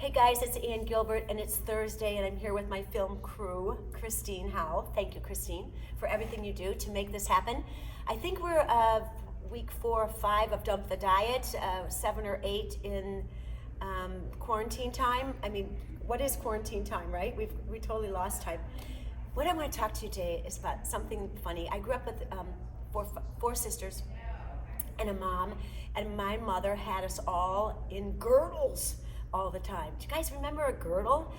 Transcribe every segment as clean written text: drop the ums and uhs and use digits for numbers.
Hey guys, it's Ann Gilbert and it's Thursday and I'm here with my film crew, Christine Howe. Thank you, Christine, for everything you do to make this happen. I think we're week 4 or 5 of Dump the Diet, 7 or 8 in quarantine time. I mean, what is quarantine time, right? We totally lost time. What I want to talk to you today is about something funny. I grew up with four sisters and a mom, and my mother had us all in girdles all the time. Do you guys remember a girdle?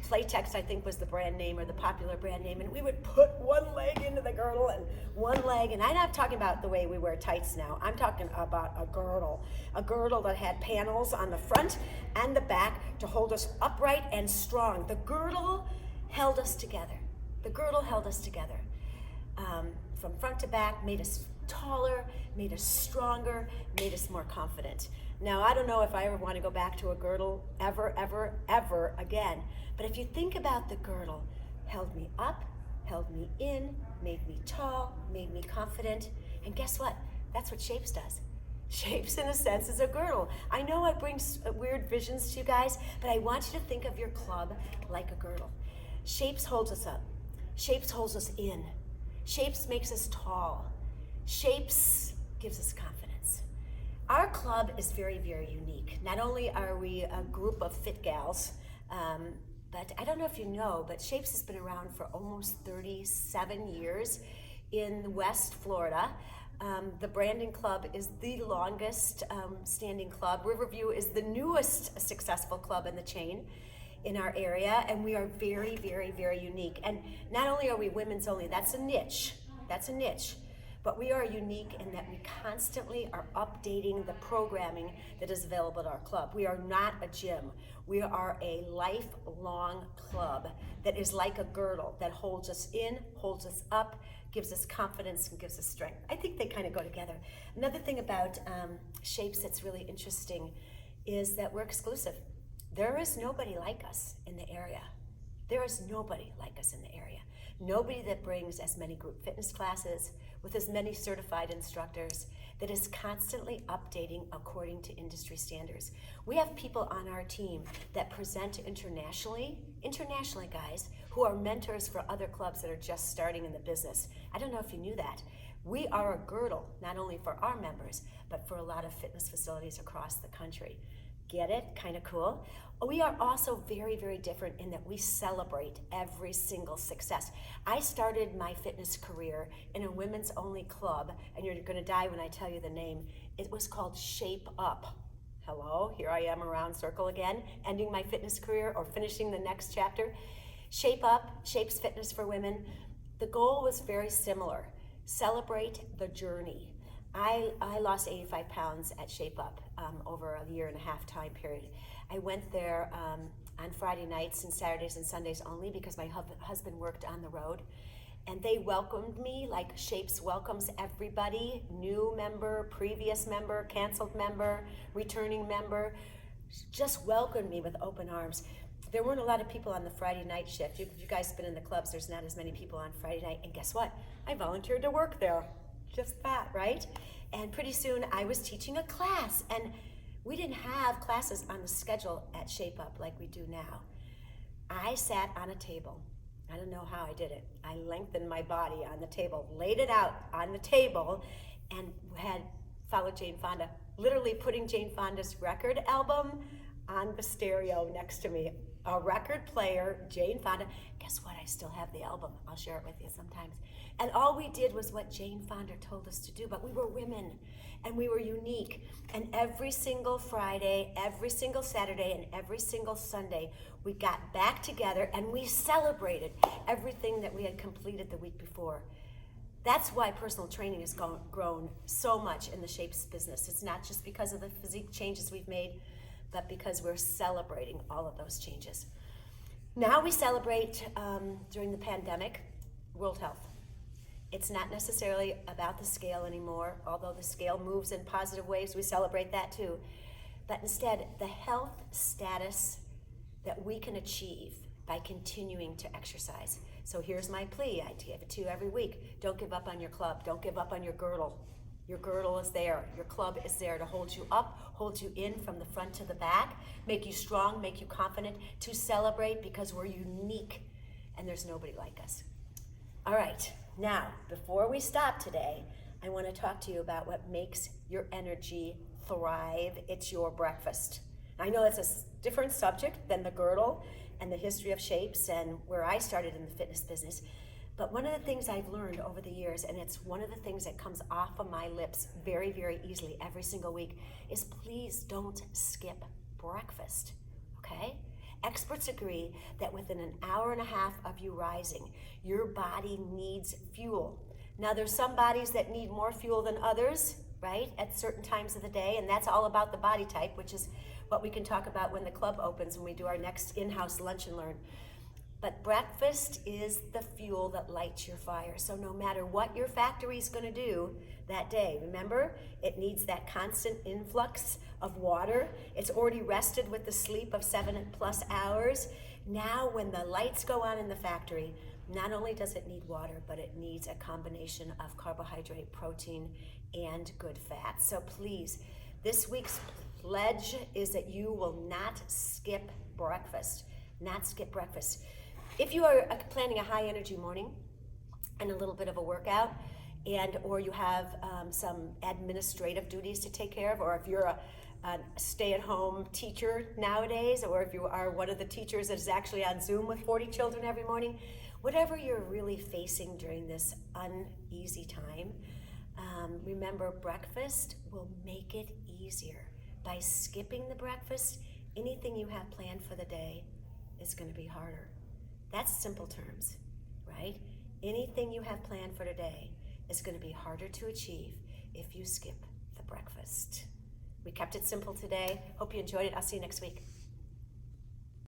Playtex, I think, was the brand name or the popular brand name, and we would put one leg into the girdle and one leg, and I'm not talking about the way we wear tights now. I'm talking about a girdle that had panels on the front and the back to hold us upright and strong. The girdle held us together. The girdle held us together. From front to back, made us taller, made us stronger, made us more confident. Now, I don't know if I ever want to go back to a girdle ever again. But if you think about the girdle, held me up, held me in, made me tall, made me confident. And guess what? That's what Shapes does. Shapes, in a sense, is a girdle. I know I bring weird visions to you guys, but I want you to think of your club like a girdle. Shapes holds us up. Shapes holds us in. Shapes makes us tall. Shapes gives us confidence. Our club is very, very unique. Not only are we a group of fit gals, but I don't know if you know, but Shapes has been around for almost 37 years in West Florida. The Brandon Club is the longest standing club. Riverview is the newest successful club in the chain in our area, and we are very, very, very unique. And not only are we women's only, that's a niche, but we are unique in that we constantly are updating the programming that is available at our club. We are not a gym. We are a lifelong club that is like a girdle that holds us in, holds us up, gives us confidence, and gives us strength. I think they kind of go together. Another thing about Shapes that's really interesting is that we're exclusive. There is nobody like us in the area. There is nobody like us in the area. Nobody that brings as many group fitness classes with as many certified instructors, that is constantly updating according to industry standards. We have people on our team that present internationally guys, who are mentors for other clubs that are just starting in the business. I don't know if you knew that. We are a girdle, not only for our members, but for a lot of fitness facilities across the country. Get it? Kind of cool. We are also very, very different in that we celebrate every single success. I started my fitness career in a women's only club, and you're going to die when I tell you the name. It was called Shape Up. Hello, here I am around circle again, ending my fitness career or finishing the next chapter. Shape Up, Shapes Fitness for Women. The goal was very similar. Celebrate the journey. I lost 85 pounds at Shape Up over a 1.5-year time period. I went there on Friday nights and Saturdays and Sundays only because my husband worked on the road. And they welcomed me like Shapes welcomes everybody, new member, previous member, canceled member, returning member, just welcomed me with open arms. There weren't a lot of people on the Friday night shift. If you guys have been in the clubs, there's not as many people on Friday night. And guess what? I volunteered to work there. Just that, right? And pretty soon I was teaching a class, and we didn't have classes on the schedule at Shape Up like we do now. I sat on a table. I don't know how I did it. I lengthened my body on the table, laid it out on the table, and had followed Jane Fonda, literally putting Jane Fonda's record album on the stereo next to me. A record player, Jane Fonda. Guess what? I still have the album. I'll share it with you sometimes. And all we did was what Jane Fonda told us to do, but we were women and we were unique. And every single Friday, every single Saturday, and every single Sunday, we got back together and we celebrated everything that we had completed the week before. That's why personal training has grown so much in the Shapes business. It's not just because of the physique changes we've made, but because we're celebrating all of those changes. Now we celebrate, during the pandemic, World Health. It's not necessarily about the scale anymore, although the scale moves in positive ways, we celebrate that too. But instead, the health status that we can achieve by continuing to exercise. So here's my plea, I give it to you every week. Don't give up on your club, don't give up on your girdle. Your girdle is there. Your club is there to hold you up, hold you in from the front to the back, make you strong, make you confident, to celebrate because we're unique and there's nobody like us. All right, now, before we stop today, I want to talk to you about what makes your energy thrive. It's your breakfast. I know that's a different subject than the girdle and the history of shapes and where I started in the fitness business. But one of the things I've learned over the years, and it's one of the things that comes off of my lips very, very easily every single week, is please don't skip breakfast, okay? Experts agree that within an hour and a half of you rising, your body needs fuel. Now, there's some bodies that need more fuel than others, right, at certain times of the day, and that's all about the body type, which is what we can talk about when the club opens, when we do our next in-house lunch and learn. But breakfast is the fuel that lights your fire. So no matter what your factory is going to do that day, remember, it needs that constant influx of water. It's already rested with the sleep of 7+ hours. Now when the lights go on in the factory, not only does it need water, but it needs a combination of carbohydrate, protein, and good fat. So please, this week's pledge is that you will not skip breakfast. Not skip breakfast. If you are planning a high energy morning and a little bit of a workout, or you have some administrative duties to take care of, or if you're a stay-at-home teacher nowadays, or if you are one of the teachers that is actually on Zoom with 40 children every morning, whatever you're really facing during this uneasy time, remember breakfast will make it easier. By skipping the breakfast, anything you have planned for the day is going to be harder. That's simple terms, right? Anything you have planned for today is going to be harder to achieve if you skip the breakfast. We kept it simple today. Hope you enjoyed it. I'll see you next week.